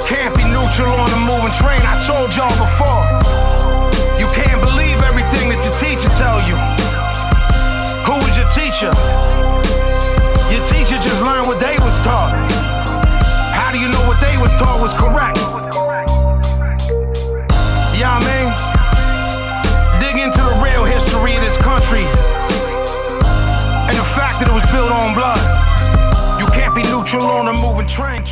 can't be neutral on a moving train, I told y'all before. You can't believe everything that your teacher tell you. Who was your teacher? Your teacher just learned what they was taught. How do you know what they was taught was correct? Yeah, I mean, dig into the real history of this country and the fact that it was built on blood. You can't be neutral on a moving train.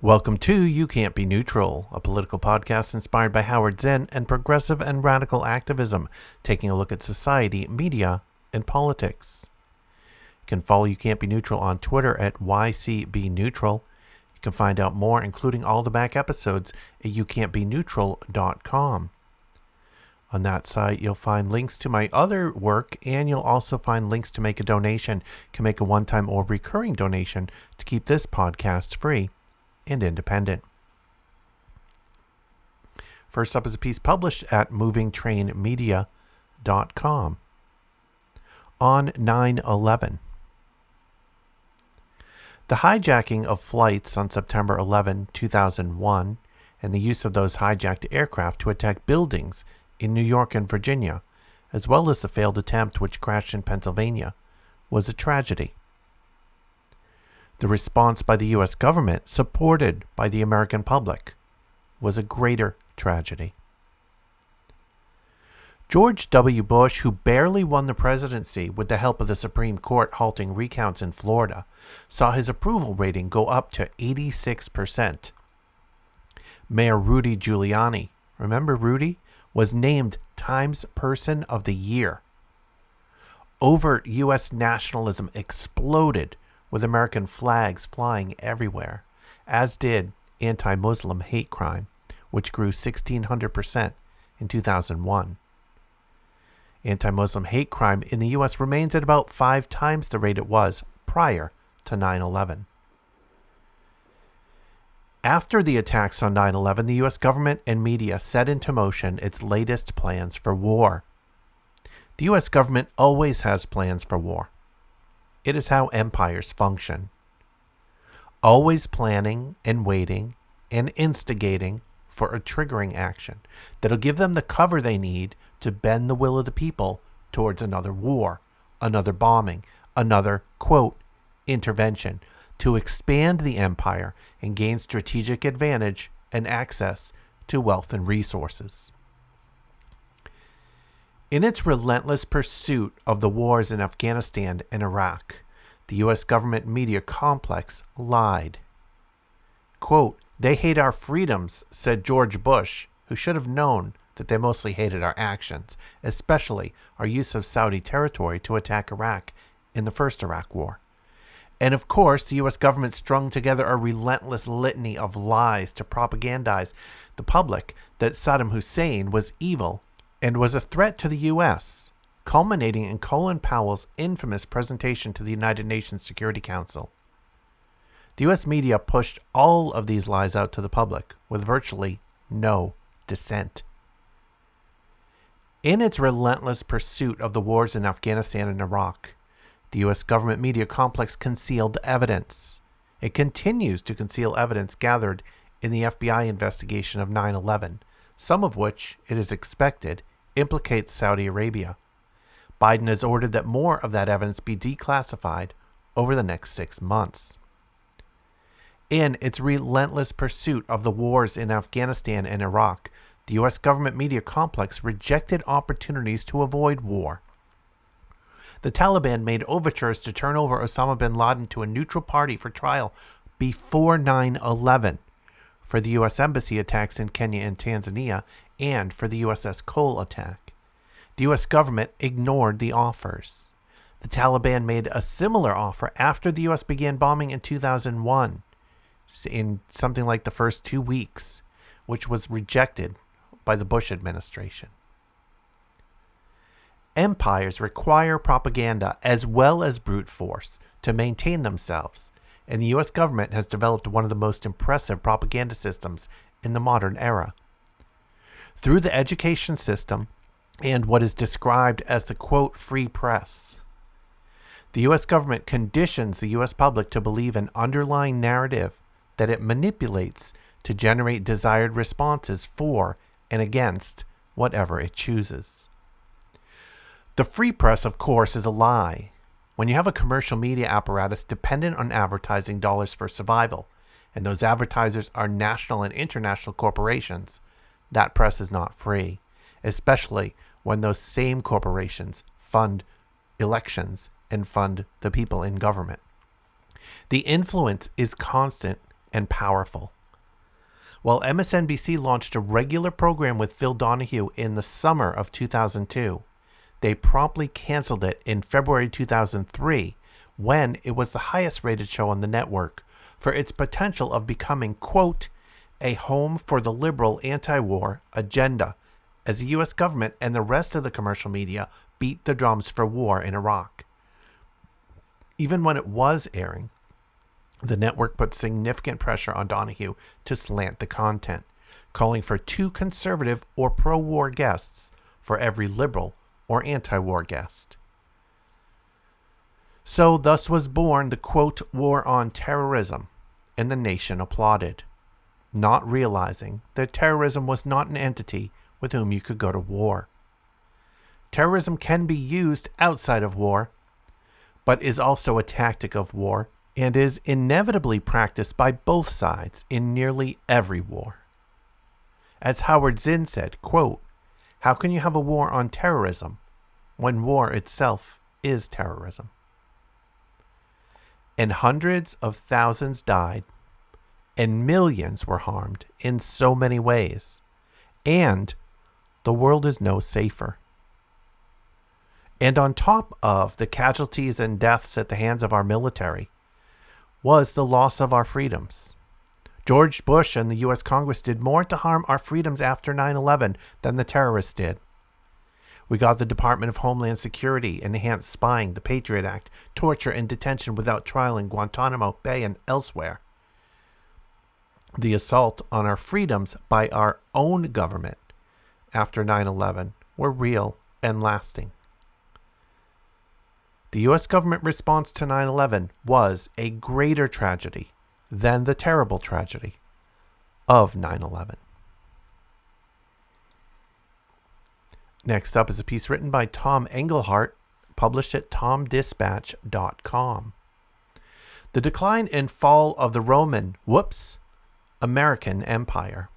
Welcome to You Can't Be Neutral, a political podcast inspired by Howard Zinn and progressive and radical activism, taking a look at society, media, and politics. You can follow You Can't Be Neutral on Twitter at YCBNeutral. You can find out more, including all the back episodes, at youcan'tbeneutral.com. On that site, you'll find links to my other work, and you'll also find links to make a donation. You can make a one-time or recurring donation to keep this podcast free and independent. First up is a piece published at movingtrainmedia.com on 9/11. The hijacking of flights on September 11, 2001, and the use of those hijacked aircraft to attack buildings in New York and Virginia, as well as the failed attempt which crashed in Pennsylvania, was a tragedy. The response by the U.S. government, supported by the American public, was a greater tragedy. George W. Bush, who barely won the presidency with the help of the Supreme Court halting recounts in Florida, saw his approval rating go up to 86%. Mayor Rudy Giuliani, remember Rudy, was named Times Person of the Year. Overt U.S. nationalism exploded with American flags flying everywhere, as did anti-Muslim hate crime, which grew 1,600% in 2001. Anti-Muslim hate crime in the U.S. remains at about 5 times the rate it was prior to 9/11. After the attacks on 9/11, the U.S. government and media set into motion its latest plans for war. The U.S. government always has plans for war. It is how empires function. Always planning and waiting and instigating for a triggering action that'll give them the cover they need to bend the will of the people towards another war, another bombing, another, quote, intervention, to expand the empire and gain strategic advantage and access to wealth and resources. In its relentless pursuit of the wars in Afghanistan and Iraq, the U.S. government media complex lied. Quote, "They hate our freedoms," said George Bush, who should have known that they mostly hated our actions, especially our use of Saudi territory to attack Iraq in the first Iraq War. And of course, the U.S. government strung together a relentless litany of lies to propagandize the public that Saddam Hussein was evil and was a threat to the U.S., culminating in Colin Powell's infamous presentation to the United Nations Security Council. The U.S. media pushed all of these lies out to the public with virtually no dissent. In its relentless pursuit of the wars in Afghanistan and Iraq, the U.S. government media complex concealed evidence. It continues to conceal evidence gathered in the FBI investigation of 9/11, some of which, it is expected, implicates Saudi Arabia. Biden has ordered that more of that evidence be declassified over the next 6 months. In its relentless pursuit of the wars in Afghanistan and Iraq, the U.S. government media complex rejected opportunities to avoid war. The Taliban made overtures to turn over Osama bin Laden to a neutral party for trial before 9/11, for the U.S. Embassy attacks in Kenya and Tanzania, and for the USS Cole attack. The U.S. government ignored the offers. The Taliban made a similar offer after the U.S. began bombing in 2001, in something like the first 2 weeks, which was rejected by the Bush administration. Empires require propaganda as well as brute force to maintain themselves, and the U.S. government has developed one of the most impressive propaganda systems in the modern era. Through the education system and what is described as the, quote, free press, the U.S. government conditions the U.S. public to believe an underlying narrative that it manipulates to generate desired responses for and against whatever it chooses. The free press, of course, is a lie. When you have a commercial media apparatus dependent on advertising dollars for survival, and those advertisers are national and international corporations, that press is not free, especially when those same corporations fund elections and fund the people in government. The influence is constant and powerful. While MSNBC launched a regular program with Phil Donahue in the summer of 2002, they promptly canceled it in February 2003 when it was the highest rated show on the network for its potential of becoming, quote, a home for the liberal anti-war agenda, as the U.S. government and the rest of the commercial media beat the drums for war in Iraq. Even when it was airing, the network put significant pressure on Donahue to slant the content, calling for 2 conservative or pro-war guests for every liberal or anti-war guest. So thus was born the, quote, war on terrorism, and the nation applauded, not realizing that terrorism was not an entity with whom you could go to war. Terrorism can be used outside of war, but is also a tactic of war and is inevitably practiced by both sides in nearly every war. As Howard Zinn said, quote, how can you have a war on terrorism when war itself is terrorism? And hundreds of thousands died, and millions were harmed in so many ways, and the world is no safer. And on top of the casualties and deaths at the hands of our military was the loss of our freedoms. George Bush and the U.S. Congress did more to harm our freedoms after 9/11 than the terrorists did. We got the Department of Homeland Security, enhanced spying, the Patriot Act, torture and detention without trial in Guantanamo Bay and elsewhere. The assault on our freedoms by our own government after 9/11 were real and lasting. The U.S. government response to 9/11 was a greater tragedy than the terrible tragedy of 9/11. Next up is a piece written by Tom Engelhardt, published at tomdispatch.com. The decline and fall of the Roman, American Empire.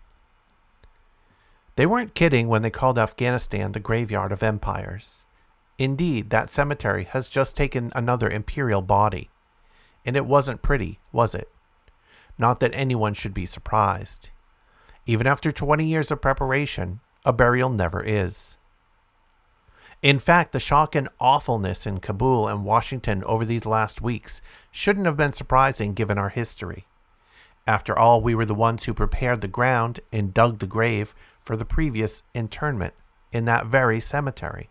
They weren't kidding when they called Afghanistan the graveyard of empires. Indeed, that cemetery has just taken another imperial body. And it wasn't pretty, was it? Not that anyone should be surprised. Even after 20 years of preparation, a burial never is. In fact, the shock and awfulness in Kabul and Washington over these last weeks shouldn't have been surprising given our history. After all, we were the ones who prepared the ground and dug the grave for the previous internment in that very cemetery.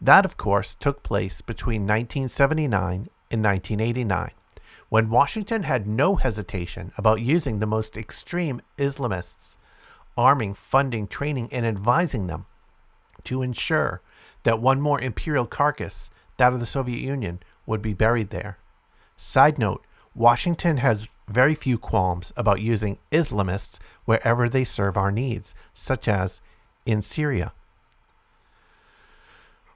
That, of course, took place between 1979 and 1989, when Washington had no hesitation about using the most extreme Islamists, arming, funding, training, and advising them to ensure that one more imperial carcass, that of the Soviet Union, would be buried there. Side note, Washington has very few qualms about using Islamists wherever they serve our needs, such as in Syria.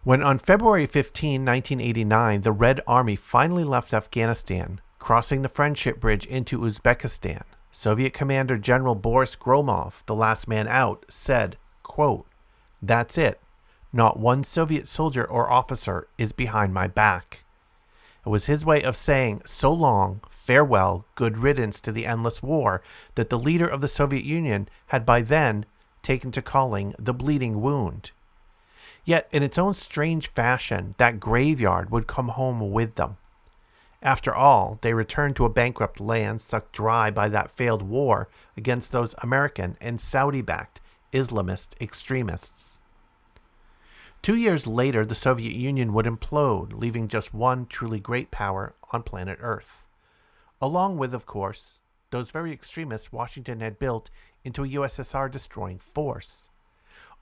When on February 15, 1989, the Red Army finally left Afghanistan, crossing the Friendship Bridge into Uzbekistan, Soviet Commander General Boris Gromov, the last man out, said, quote, that's it. Not one Soviet soldier or officer is behind my back. It was his way of saying, so long, farewell, good riddance to the endless war that the leader of the Soviet Union had by then taken to calling the bleeding wound. Yet, in its own strange fashion, that graveyard would come home with them. After all, they returned to a bankrupt land sucked dry by that failed war against those American and Saudi-backed Islamist extremists. 2 years later, the Soviet Union would implode, leaving just one truly great power on planet Earth. Along with, of course, those very extremists Washington had built into a USSR-destroying force.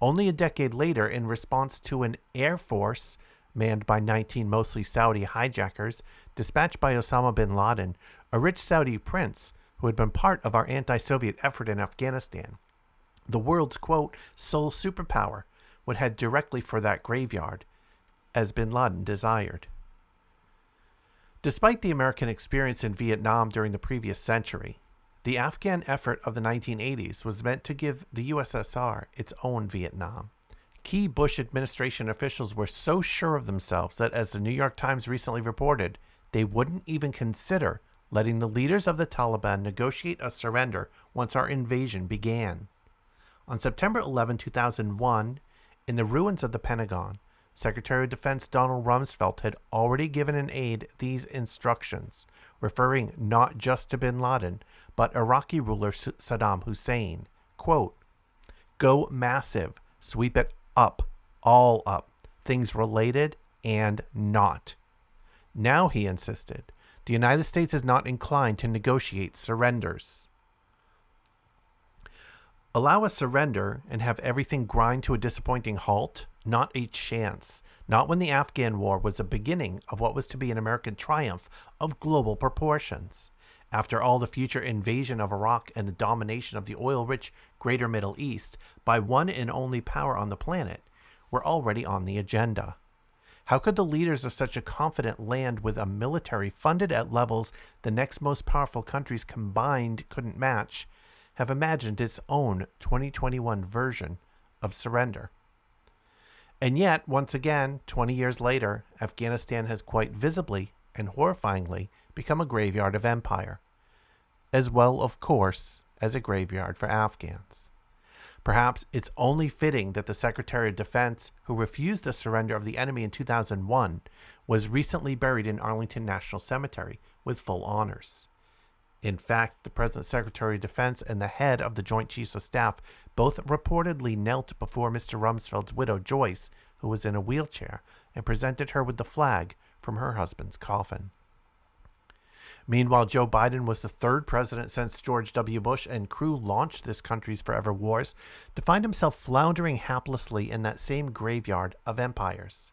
Only a decade later, in response to an air force manned by 19 mostly Saudi hijackers dispatched by Osama bin Laden, a rich Saudi prince who had been part of our anti-Soviet effort in Afghanistan, the world's, quote, sole superpower, would head directly for that graveyard, as bin Laden desired. Despite the American experience in Vietnam during the previous century, the Afghan effort of the 1980s was meant to give the USSR its own Vietnam. Key Bush administration officials were so sure of themselves that, as the New York Times recently reported, they wouldn't even consider letting the leaders of the Taliban negotiate a surrender once our invasion began. On September 11, 2001, in the ruins of the Pentagon, Secretary of Defense Donald Rumsfeld had already given an aide these instructions, referring not just to bin Laden, but Iraqi ruler Saddam Hussein. Quote, "Go massive, sweep it up, all up, things related and not." Now, he insisted, the United States is not inclined to negotiate surrenders. Allow a surrender and have everything grind to a disappointing halt? Not a chance. Not when the Afghan war was the beginning of what was to be an American triumph of global proportions. After all, the future invasion of Iraq and the domination of the oil-rich greater Middle East by one and only power on the planet were already on the agenda. How could the leaders of such a confident land with a military funded at levels the next most powerful countries combined couldn't match have imagined its own 2021 version of surrender? And yet, once again, 20 years later, Afghanistan has quite visibly and horrifyingly become a graveyard of empire, as well, of course, as a graveyard for Afghans. Perhaps it's only fitting that the Secretary of Defense, who refused the surrender of the enemy in 2001, was recently buried in Arlington National Cemetery with full honors. In fact, the present Secretary of Defense and the head of the Joint Chiefs of Staff both reportedly knelt before Mr. Rumsfeld's widow, Joyce, who was in a wheelchair, and presented her with the flag from her husband's coffin. Meanwhile, Joe Biden was the third president since George W. Bush and crew launched this country's forever wars to find himself floundering haplessly in that same graveyard of empires.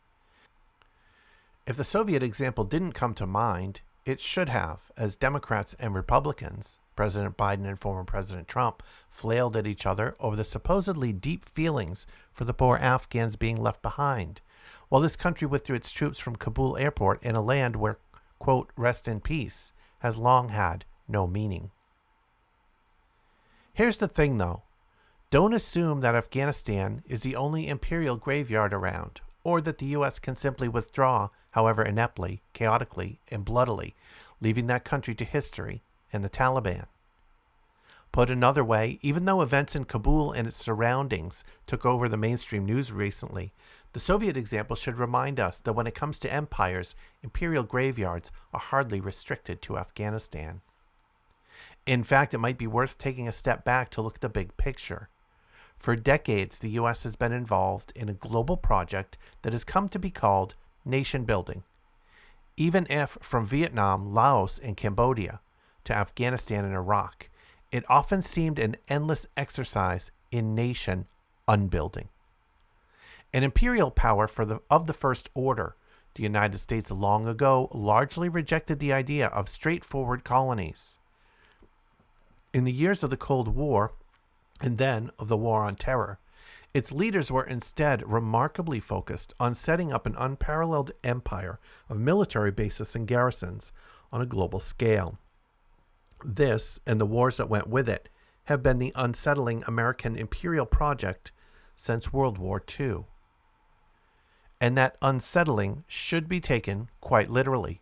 If the Soviet example didn't come to mind, it should have, as Democrats and Republicans, President Biden and former President Trump, flailed at each other over the supposedly deep feelings for the poor Afghans being left behind, while this country withdrew its troops from Kabul airport in a land where, quote, rest in peace, has long had no meaning. Here's the thing, though. Don't assume that Afghanistan is the only imperial graveyard around, or that the U.S. can simply withdraw, however ineptly, chaotically, and bloodily, leaving that country to history and the Taliban. Put another way, even though events in Kabul and its surroundings took over the mainstream news recently, the Soviet example should remind us that when it comes to empires, imperial graveyards are hardly restricted to Afghanistan. In fact, it might be worth taking a step back to look at the big picture. For decades, the U.S. has been involved in a global project that has come to be called nation building. Even if from Vietnam, Laos, and Cambodia to Afghanistan and Iraq, it often seemed an endless exercise in nation unbuilding. An imperial power of the First Order, the United States long ago largely rejected the idea of straightforward colonies. In the years of the Cold War, and then of the War on Terror, its leaders were instead remarkably focused on setting up an unparalleled empire of military bases and garrisons on a global scale. This, and the wars that went with it, have been the unsettling American imperial project since World War II. And that unsettling should be taken quite literally.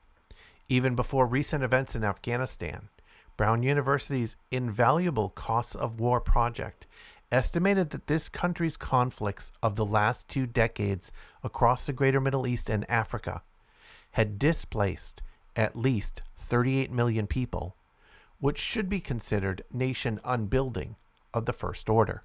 Even before recent events in Afghanistan, Brown University's invaluable Costs of War project estimated that this country's conflicts of the last 2 decades across the greater Middle East and Africa had displaced at least 38 million people, which should be considered nation unbuilding of the First Order.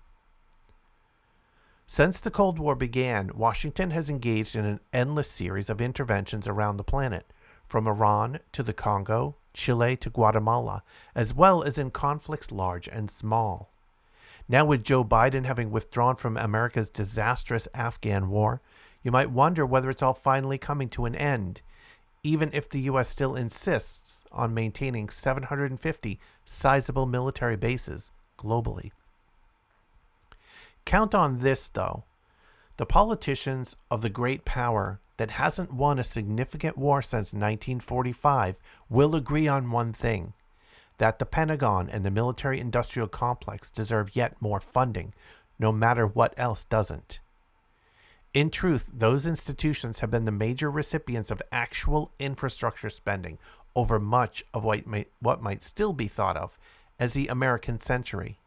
Since the Cold War began, Washington has engaged in an endless series of interventions around the planet, from Iran to the Congo, Chile to Guatemala, as well as in conflicts large and small. Now, with Joe Biden having withdrawn from America's disastrous Afghan war, you might wonder whether it's all finally coming to an end, even if the U.S. still insists on maintaining 750 sizable military bases globally. Count on this, though. The politicians of the great power that hasn't won a significant war since 1945 will agree on one thing, that the Pentagon and the military-industrial complex deserve yet more funding, no matter what else doesn't. In truth, those institutions have been the major recipients of actual infrastructure spending over much of what might still be thought of as the American century.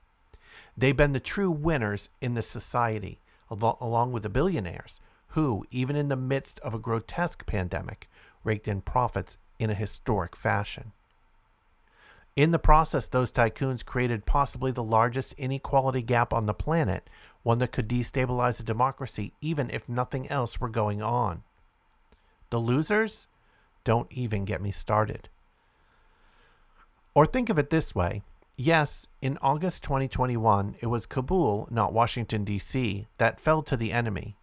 They've been the true winners in this society, along with the billionaires, who, even in the midst of a grotesque pandemic, raked in profits in a historic fashion. In the process, those tycoons created possibly the largest inequality gap on the planet, one that could destabilize a democracy even if nothing else were going on. The losers? Don't even get me started. Or think of it this way. Yes, in August 2021, it was Kabul, not Washington, D.C., that fell to the enemy.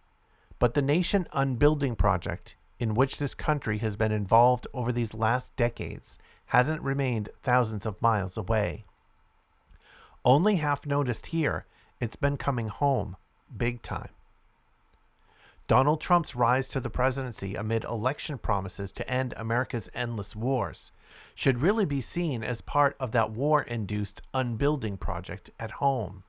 But the nation unbuilding project, in which this country has been involved over these last decades, hasn't remained thousands of miles away. Only half noticed here, it's been coming home, big time. Donald Trump's rise to the presidency amid election promises to end America's endless wars should really be seen as part of that war-induced unbuilding project at home.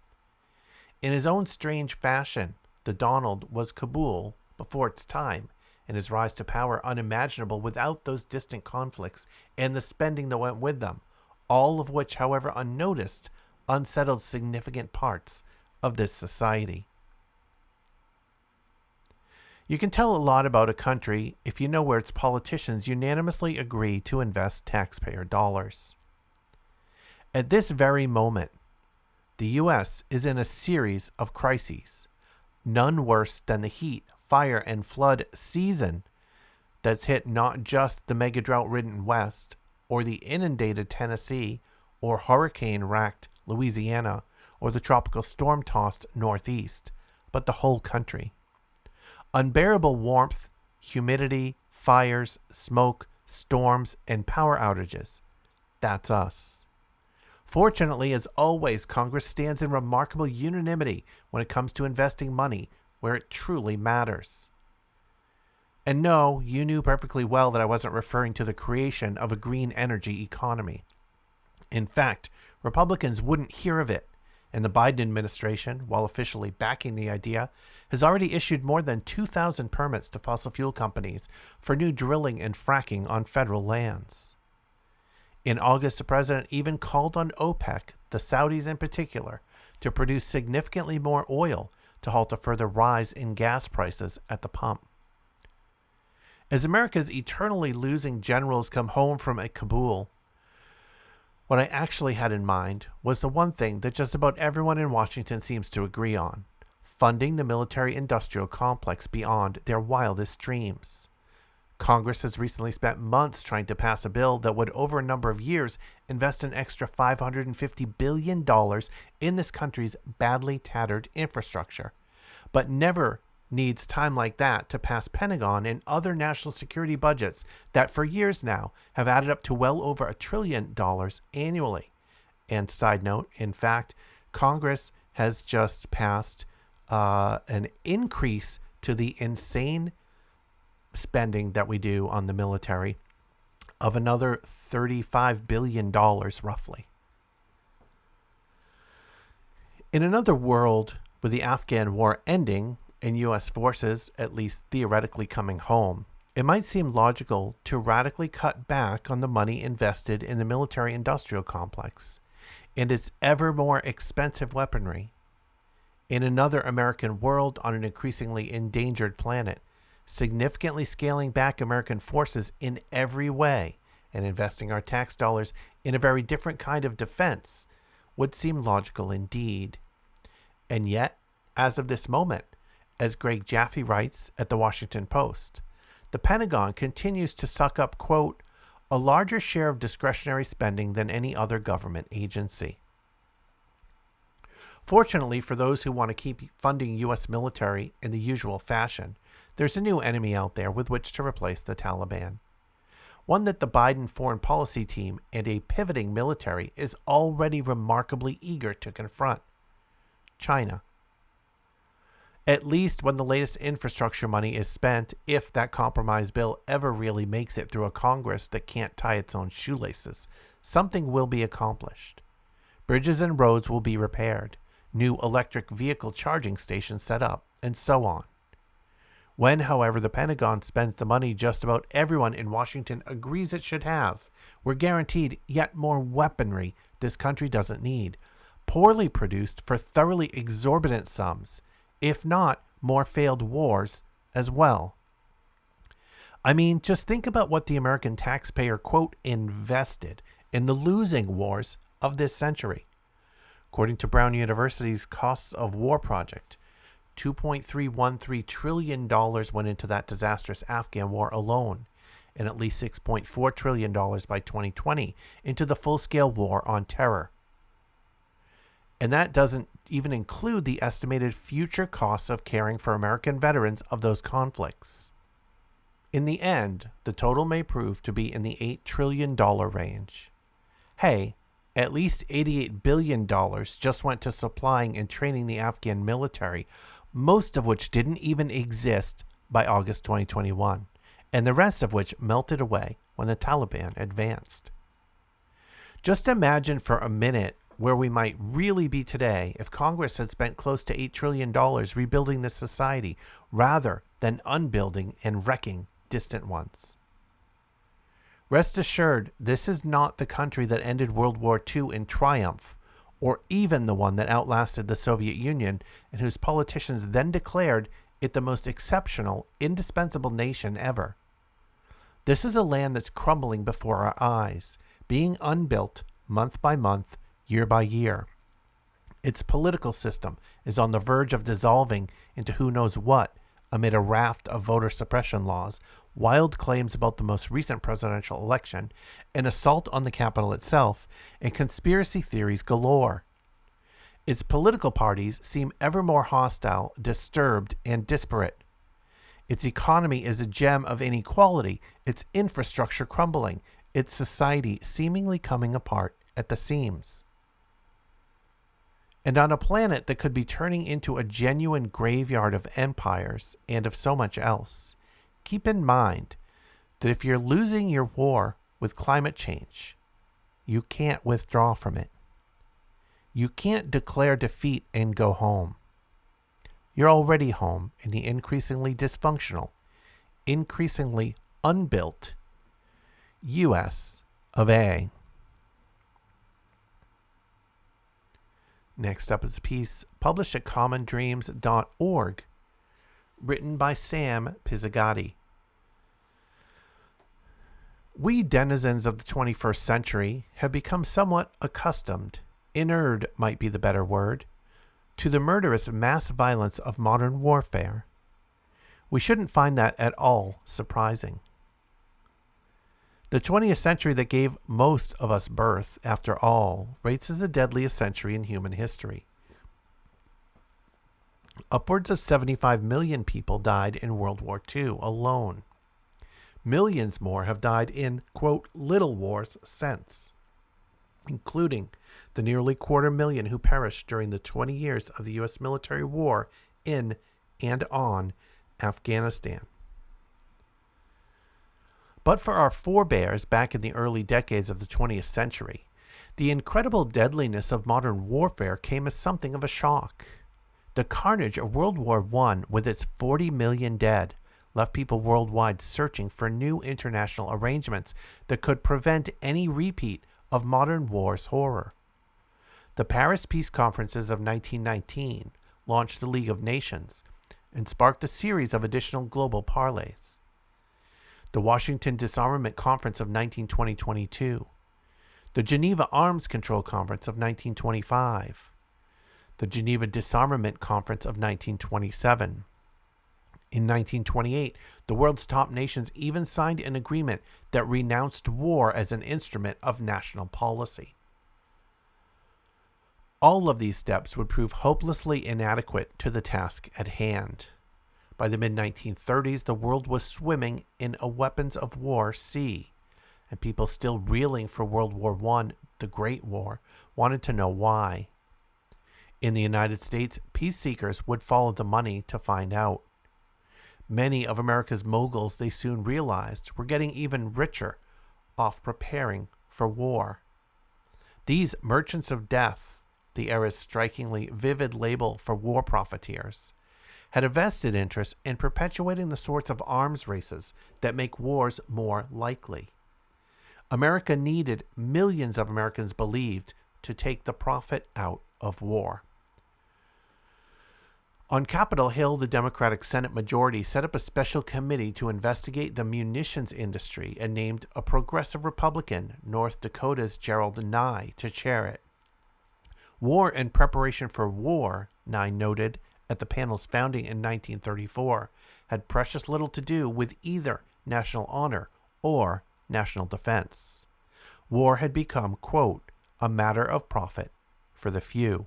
In his own strange fashion, the Donald was Kabul before its time, and his rise to power unimaginable without those distant conflicts and the spending that went with them, all of which, however unnoticed, unsettled significant parts of this society. You can tell a lot about a country if you know where its politicians unanimously agree to invest taxpayer dollars. At this very moment, the U.S. is in a series of crises, none worse than the heat, fire, and flood season that's hit not just the mega drought-ridden West, or the inundated Tennessee, or hurricane-racked Louisiana, or the tropical storm-tossed Northeast, but the whole country. Unbearable warmth, humidity, fires, smoke, storms, and power outages. That's us. Fortunately, as always, Congress stands in remarkable unanimity when it comes to investing money where it truly matters. And no, you knew perfectly well that I wasn't referring to the creation of a green energy economy. In fact, Republicans wouldn't hear of it, and the Biden administration, while officially backing the idea, has already issued more than 2,000 permits to fossil fuel companies for new drilling and fracking on federal lands. In August, the president even called on OPEC, the Saudis in particular, to produce significantly more oil to halt a further rise in gas prices at the pump. As America's eternally losing generals come home from Kabul, what I actually had in mind was the one thing that just about everyone in Washington seems to agree on: funding the military-industrial complex beyond their wildest dreams. Congress has recently spent months trying to pass a bill that would, over a number of years, invest an extra $550 billion in this country's badly tattered infrastructure, but never needs time like that to pass Pentagon and other national security budgets that for years now have added up to well over $1 trillion annually. And side note, in fact, Congress has just passed an increase to the insane spending that we do on the military of another $35 billion roughly. In another world, with the Afghan war ending and U.S. forces at least theoretically coming home, it might seem logical to radically cut back on the money invested in the military-industrial complex and its ever more expensive weaponry. In another American world on an increasingly endangered planet, significantly scaling back American forces in every way and investing our tax dollars in a very different kind of defense would seem logical indeed. And yet, as of this moment, as Greg Jaffe writes at the Washington Post, the Pentagon continues to suck up, quote, a larger share of discretionary spending than any other government agency. Fortunately for those who want to keep funding U.S. military in the usual fashion, there's a new enemy out there with which to replace the Taliban. one that the Biden foreign policy team and a pivoting military is already remarkably eager to confront: China. At least when the latest infrastructure money is spent, if that compromise bill ever really makes it through a Congress that can't tie its own shoelaces, something will be accomplished. Bridges and roads will be repaired, new electric vehicle charging stations set up, and so on. When, however, the Pentagon spends the money just about everyone in Washington agrees it should have, we're guaranteed yet more weaponry this country doesn't need, poorly produced for thoroughly exorbitant sums, if not more failed wars as well. I mean, just think about what the American taxpayer, quote, invested in the losing wars of this century. According to Brown University's Costs of War project, $2.313 trillion went into that disastrous Afghan war alone, and at least $6.4 trillion by 2020 into the full-scale war on terror. And that doesn't even include the estimated future costs of caring for American veterans of those conflicts. In the end, the total may prove to be in the $8 trillion range. Hey, at least $88 billion just went to supplying and training the Afghan military, most of which didn't even exist by August 2021, and the rest of which melted away when the Taliban advanced. Just imagine for a minute where we might really be today if Congress had spent close to $8 trillion rebuilding this society rather than unbuilding and wrecking distant ones. Rest assured, this is not the country that ended World War II in triumph, or even the one that outlasted the Soviet Union and whose politicians then declared it the most exceptional, indispensable nation ever. This is a land that's crumbling before our eyes, being unbuilt month by month, year by year. Its political system is on the verge of dissolving into who knows what amid a raft of voter suppression laws, wild claims about the most recent presidential election, an assault on the Capitol itself, and conspiracy theories galore. Its political parties seem ever more hostile, disturbed, and disparate. Its economy is a gem of inequality, its infrastructure crumbling, its society seemingly coming apart at the seams. And on a planet that could be turning into a genuine graveyard of empires and of so much else, keep in mind that if you're losing your war with climate change, you can't withdraw from it. You can't declare defeat and go home. You're already home in the increasingly dysfunctional, increasingly unbuilt U.S. of A. Next up is a piece published at commondreams.org, written by Sam Pizzigatti. We denizens of the 21st century have become somewhat accustomed, inured might be the better word, to the murderous mass violence of modern warfare. We shouldn't find that at all surprising. The 20th century that gave most of us birth, after all, rates as the deadliest century in human history. Upwards of 75 million people died in World War II alone. Millions more have died in, quote, little wars since, including the nearly 250,000 who perished during the 20 years of the U.S. military war in and on Afghanistan. But for our forebears back in the early decades of the 20th century, the incredible deadliness of modern warfare came as something of a shock. The carnage of World War I, with its 40 million dead, left people worldwide searching for new international arrangements that could prevent any repeat of modern war's horror. The Paris Peace Conferences of 1919 launched the League of Nations and sparked a series of additional global parleys. The Washington Disarmament Conference of 1920-22, the Geneva Arms Control Conference of 1925, the Geneva Disarmament Conference of 1927. In 1928, the world's top nations even signed an agreement that renounced war as an instrument of national policy. All of these steps would prove hopelessly inadequate to the task at hand. By the mid-1930s, the world was swimming in a weapons of war sea, and people still reeling for World War I, the Great War, wanted to know why. In the United States, peace seekers would follow the money to find out. Many of America's moguls, they soon realized, were getting even richer off preparing for war. These merchants of death, the era's strikingly vivid label for war profiteers, had a vested interest in perpetuating the sorts of arms races that make wars more likely. America needed, millions of Americans believed, to take the profit out of war. On Capitol Hill, the Democratic Senate majority set up a special committee to investigate the munitions industry and named a progressive Republican, North Dakota's Gerald Nye, to chair it. War and preparation for war, Nye noted at the panel's founding in 1934, had precious little to do with either national honor or national defense. War had become, quote, a matter of profit for the few.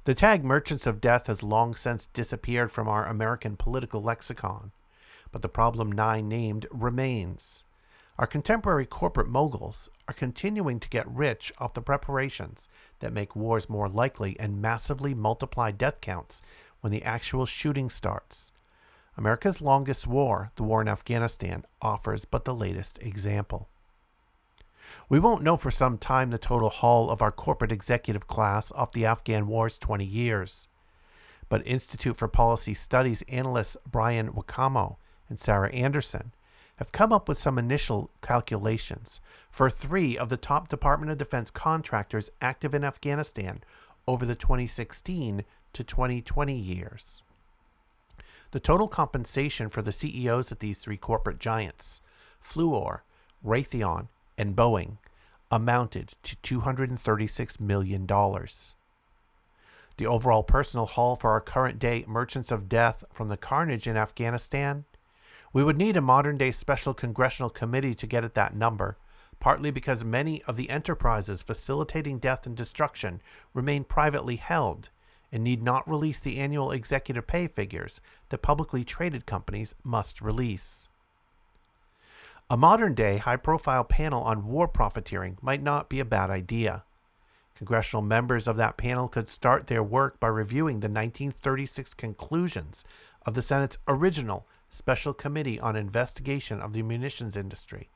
The tag merchants of death has long since disappeared from our American political lexicon, but the problem Nye named remains. Our contemporary corporate moguls are continuing to get rich off the preparations that make wars more likely and massively multiply death counts when the actual shooting starts. America's longest war, the war in Afghanistan, offers but the latest example. We won't know for some time the total haul of our corporate executive class off the Afghan war's 20 years. But Institute for Policy Studies analysts Brian Wakamo and Sarah Anderson have come up with some initial calculations for 3 of the top Department of Defense contractors active in Afghanistan over the 2016 to 2020 years. The total compensation for the CEOs at these 3 corporate giants, Fluor, Raytheon, and Boeing, amounted to $236 million. The overall personal haul for our current-day merchants of death from the carnage in Afghanistan? We would need a modern-day special congressional committee to get at that number, partly because many of the enterprises facilitating death and destruction remain privately held and need not release the annual executive pay figures that publicly traded companies must release. A modern-day high-profile panel on war profiteering might not be a bad idea. Congressional members of that panel could start their work by reviewing the 1936 conclusions of the Senate's original Special Committee on Investigation of the Munitions Industry.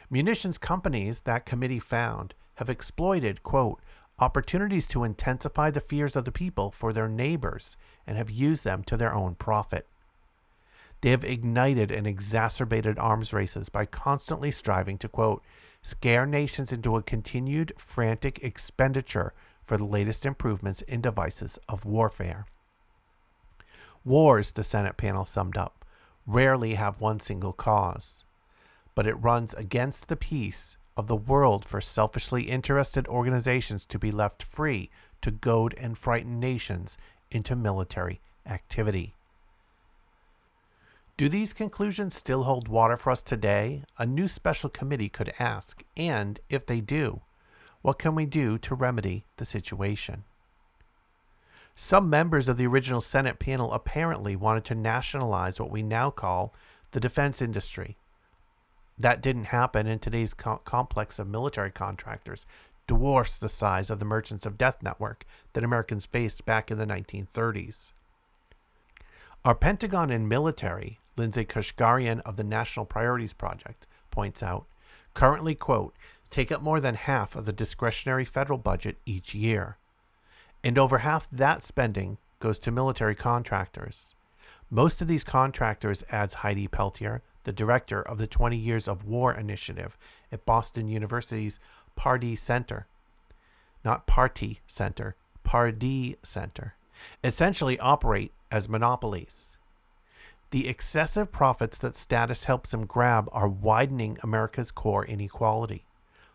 Munitions companies, that committee found, have exploited, quote, opportunities to intensify the fears of the people for their neighbors and have used them to their own profit. They have ignited and exacerbated arms races by constantly striving to, quote, scare nations into a continued frantic expenditure for the latest improvements in devices of warfare. Wars, the Senate panel summed up, rarely have one single cause, but it runs against the peace of the world for selfishly interested organizations to be left free to goad and frighten nations into military activity. Do these conclusions still hold water for us today? A new special committee could ask, and if they do, what can we do to remedy the situation? Some members of the original Senate panel apparently wanted to nationalize what we now call the defense industry. That didn't happen, and today's complex of military contractors dwarfs the size of the Merchants of Death network that Americans faced back in the 1930s. Our Pentagon and military, Lindsay Kashgarian of the National Priorities Project points out, currently, quote, take up more than half of the discretionary federal budget each year. And over half that spending goes to military contractors. Most of these contractors, adds Heidi Peltier, the director of the 20 Years of War Initiative at Boston University's Pardee Center. Not Party Center, Pardee Center. Essentially operate as monopolies. The excessive profits that status helps them grab are widening America's core inequality.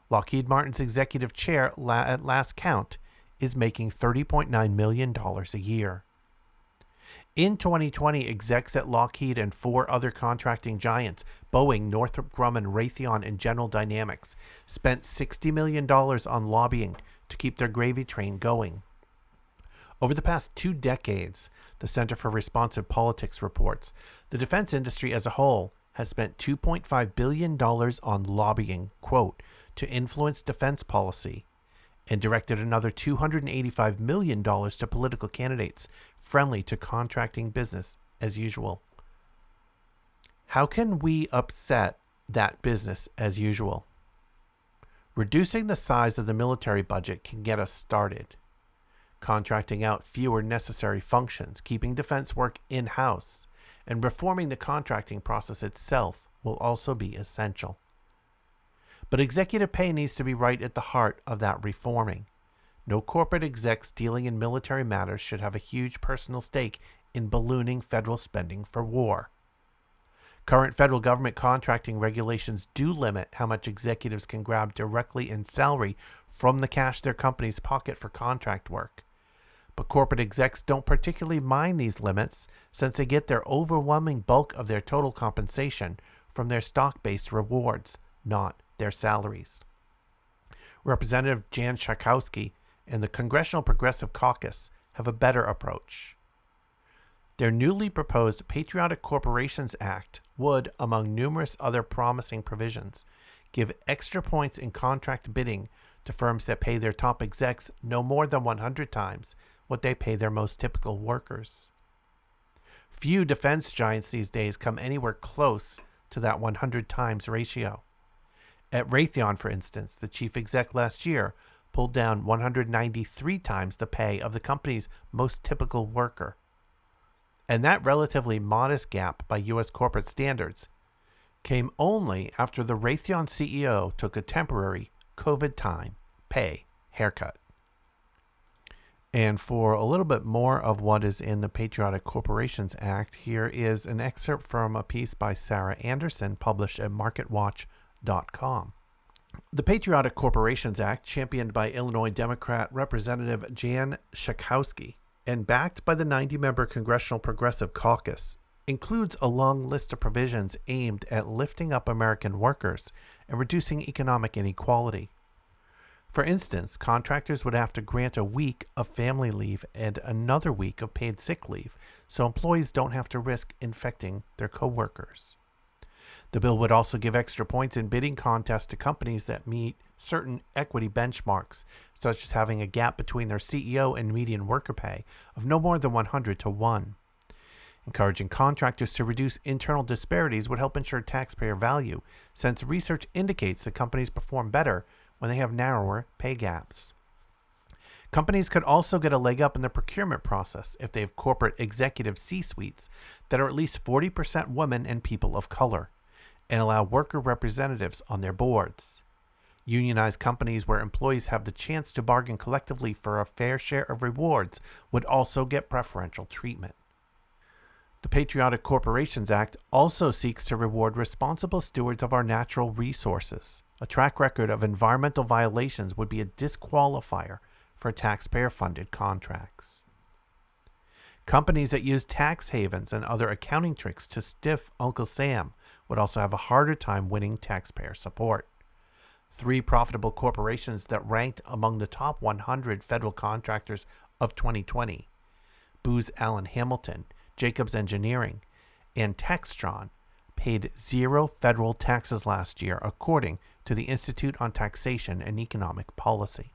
Lockheed Martin's executive chair, at last count, is making $30.9 million a year. In 2020, execs at Lockheed and 4 other contracting giants, Boeing, Northrop Grumman, Raytheon, and General Dynamics, spent $60 million on lobbying to keep their gravy train going. Over the past 2 decades, the Center for Responsive Politics reports, the defense industry as a whole has spent $2.5 billion on lobbying, quote, to influence defense policy, and directed another $285 million to political candidates friendly to contracting business as usual. How can we upset that business as usual? Reducing the size of the military budget can get us started. Contracting out fewer necessary functions, keeping defense work in-house, and reforming the contracting process itself will also be essential. But executive pay needs to be right at the heart of that reforming. No corporate execs dealing in military matters should have a huge personal stake in ballooning federal spending for war. Current federal government contracting regulations do limit how much executives can grab directly in salary from the cash their companies pocket for contract work. But corporate execs don't particularly mind these limits since they get their overwhelming bulk of their total compensation from their stock-based rewards, not their salaries. Representative Jan Schakowsky and the Congressional Progressive Caucus have a better approach. Their newly proposed Patriotic Corporations Act would, among numerous other promising provisions, give extra points in contract bidding to firms that pay their top execs no more than 100 times what they pay their most typical workers. Few defense giants these days come anywhere close to that 100 times ratio. At Raytheon, for instance, the chief exec last year pulled down 193 times the pay of the company's most typical worker. And that relatively modest gap by U.S. corporate standards came only after the Raytheon CEO took a temporary COVID time pay haircut. And for a little bit more of what is in the Patriotic Corporations Act, here is an excerpt from a piece by Sarah Anderson published at MarketWatch.com. The Patriotic Corporations Act, championed by Illinois Democrat Representative Jan Schakowsky and backed by the 90-member Congressional Progressive Caucus, includes a long list of provisions aimed at lifting up American workers and reducing economic inequality. For instance, contractors would have to grant a week of family leave and another week of paid sick leave, so employees don't have to risk infecting their coworkers. The bill would also give extra points in bidding contests to companies that meet certain equity benchmarks, such as having a gap between their CEO and median worker pay of no more than 100 to 1. Encouraging contractors to reduce internal disparities would help ensure taxpayer value, since research indicates that companies perform better when they have narrower pay gaps. Companies could also get a leg up in the procurement process if they have corporate executive C-suites that are at least 40% women and people of color, and allow worker representatives on their boards. Unionized companies where employees have the chance to bargain collectively for a fair share of rewards would also get preferential treatment. The Patriotic Corporations Act also seeks to reward responsible stewards of our natural resources. A track record of environmental violations would be a disqualifier for taxpayer-funded contracts. Companies that use tax havens and other accounting tricks to stiff Uncle Sam would also have a harder time winning taxpayer support. 3 profitable corporations that ranked among the top 100 federal contractors of 2020, Booz Allen Hamilton, Jacobs Engineering, and Textron, paid 0 federal taxes last year, according to the Institute on Taxation and Economic Policy.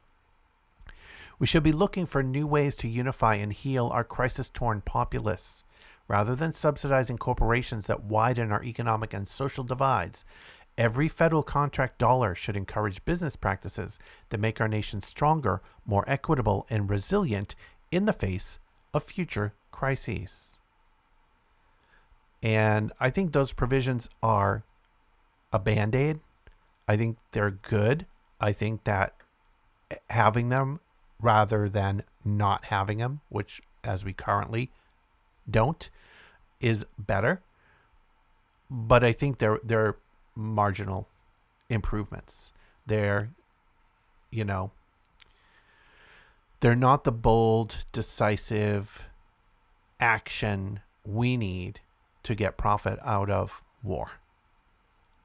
We should be looking for new ways to unify and heal our crisis-torn populace. Rather than subsidizing corporations that widen our economic and social divides, every federal contract dollar should encourage business practices that make our nation stronger, more equitable, and resilient in the face of future crises. And I think those provisions are a Band-Aid. I think they're good. I think that having them rather than not having them, which as we currently don't, is better. But I think they're marginal improvements. They're not the bold, decisive action we need to get profit out of war.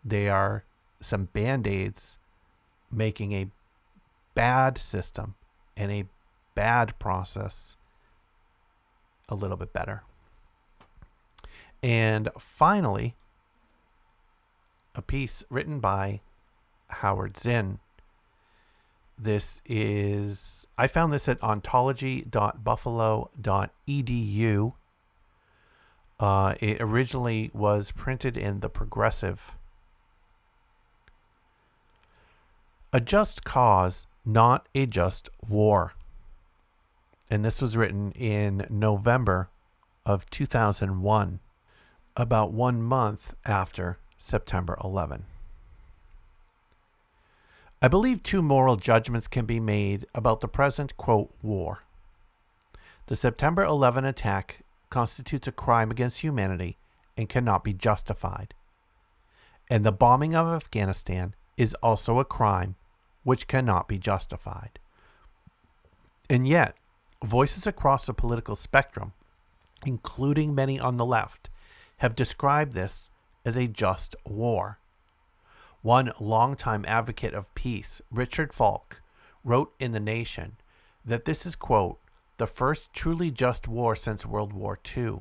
They are some Band-Aids making a bad system and a bad process a little bit better. And finally, a piece written by Howard Zinn. I found this at ontology.buffalo.edu. It originally was printed in The Progressive. A just cause, not a just war. And this was written in November of 2001, about 1 month after September 11. I believe two moral judgments can be made about the present, quote, war. The September 11 attack constitutes a crime against humanity and cannot be justified. And the bombing of Afghanistan is also a crime which cannot be justified. And yet, voices across the political spectrum, including many on the left, have described this as a just war. One longtime advocate of peace, Richard Falk, wrote in The Nation that this is, quote, the first truly just war since World War II.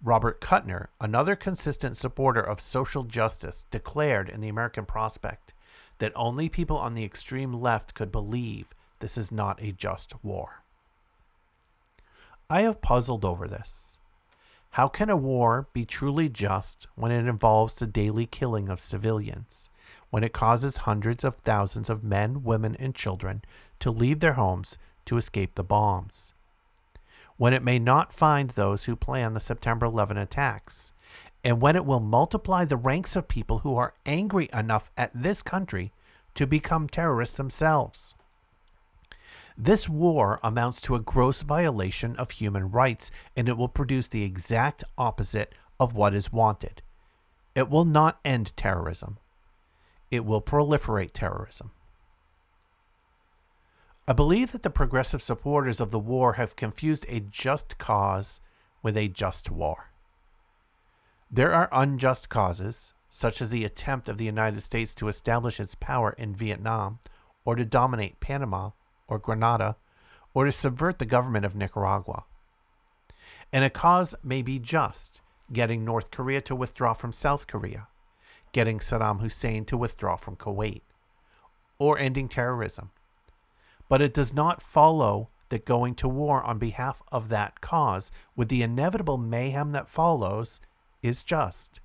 Robert Kuttner, another consistent supporter of social justice, declared in the American Prospect that only people on the extreme left could believe this is not a just war. I have puzzled over this. How can a war be truly just when it involves the daily killing of civilians, when it causes hundreds of thousands of men, women, and children to leave their homes to escape the bombs, when it may not find those who plan the September 11 attacks, and when it will multiply the ranks of people who are angry enough at this country to become terrorists themselves? This war amounts to a gross violation of human rights, and it will produce the exact opposite of what is wanted. It will not end terrorism. It will proliferate terrorism. I believe that the progressive supporters of the war have confused a just cause with a just war. There are unjust causes, such as the attempt of the United States to establish its power in Vietnam, or to dominate Panama, or Grenada, or to subvert the government of Nicaragua. And a cause may be just, getting North Korea to withdraw from South Korea, getting Saddam Hussein to withdraw from Kuwait, or ending terrorism. But it does not follow that going to war on behalf of that cause, with the inevitable mayhem that follows, is just.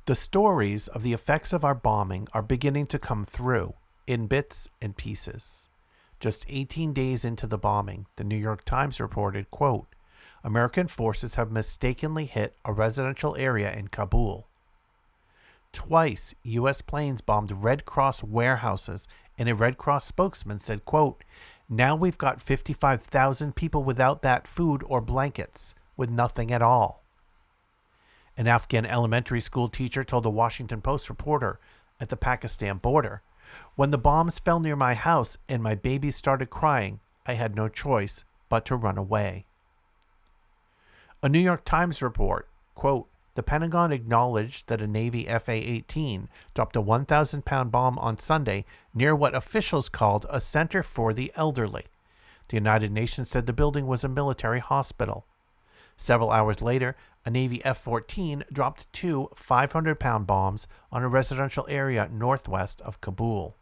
The stories of the effects of our bombing are beginning to come through, in bits and pieces. Just 18 days into the bombing, the New York Times reported, quote, American forces have mistakenly hit a residential area in Kabul. Twice, U.S. planes bombed Red Cross warehouses, and a Red Cross spokesman said, quote, now we've got 55,000 people without that food or blankets, with nothing at all. An Afghan elementary school teacher told a Washington Post reporter at the Pakistan border, when the bombs fell near my house and my baby started crying, I had no choice but to run away. A New York Times report, quote, the Pentagon acknowledged that a Navy FA-18 dropped a 1,000-pound bomb on Sunday near what officials called a center for the elderly. The United Nations said the building was a military hospital. Several hours later, a Navy F-14 dropped two 500-pound bombs on a residential area northwest of Kabul.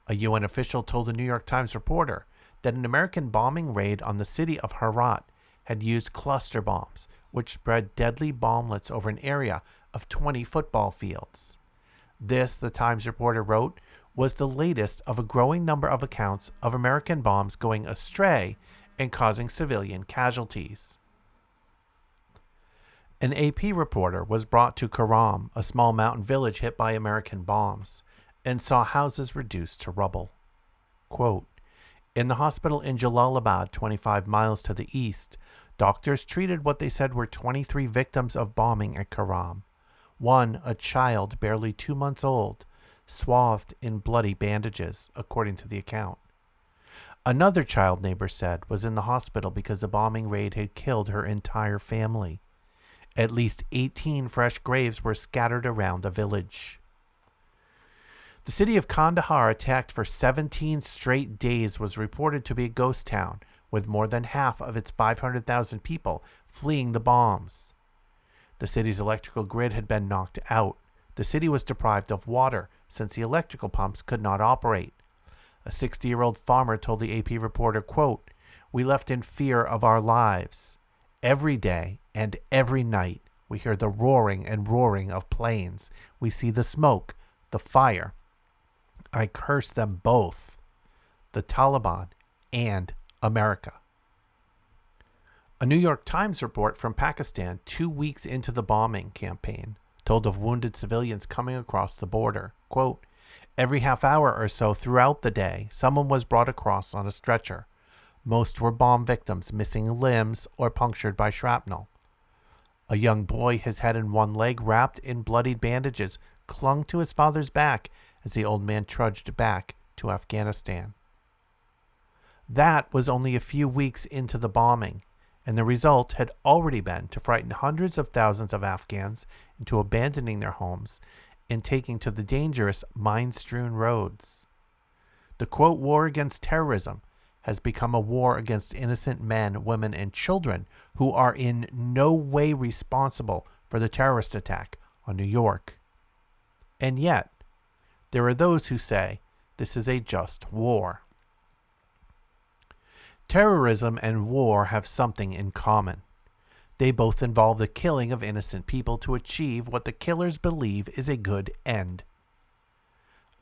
A UN official told a New York Times reporter that an American bombing raid on the city of Herat had used cluster bombs, which spread deadly bomblets over an area of 20 football fields. This, the Times reporter wrote, was the latest of a growing number of accounts of American bombs going astray and causing civilian casualties. An AP reporter was brought to Karam, a small mountain village hit by American bombs, and saw houses reduced to rubble. Quote, in the hospital in Jalalabad, 25 miles to the east, doctors treated what they said were 23 victims of bombing at Karam. One, a child barely 2 months old, swathed in bloody bandages, according to the account. Another child, neighbor said, was in the hospital because the bombing raid had killed her entire family. At least 18 fresh graves were scattered around the village. The city of Kandahar, attacked for 17 straight days, was reported to be a ghost town, with more than half of its 500,000 people fleeing the bombs. The city's electrical grid had been knocked out. The city was deprived of water since the electrical pumps could not operate. A 60-year-old farmer told the AP reporter, quote, "We left in fear of our lives. Every day and every night we hear the roaring and roaring of planes. We see the smoke, the fire. I curse them both, the Taliban and America." A New York Times report from Pakistan 2 weeks into the bombing campaign told of wounded civilians coming across the border. Quote, "Every half hour or so throughout the day, someone was brought across on a stretcher. Most were bomb victims, missing limbs or punctured by shrapnel. A young boy, his head and one leg wrapped in bloodied bandages, clung to his father's back as the old man trudged back to Afghanistan." That was only a few weeks into the bombing, and the result had already been to frighten hundreds of thousands of Afghans into abandoning their homes and taking to the dangerous, mine-strewn roads. The, quote, "war against terrorism" has become a war against innocent men, women, and children who are in no way responsible for the terrorist attack on New York. And yet, there are those who say this is a just war. Terrorism and war have something in common. They both involve the killing of innocent people to achieve what the killers believe is a good end.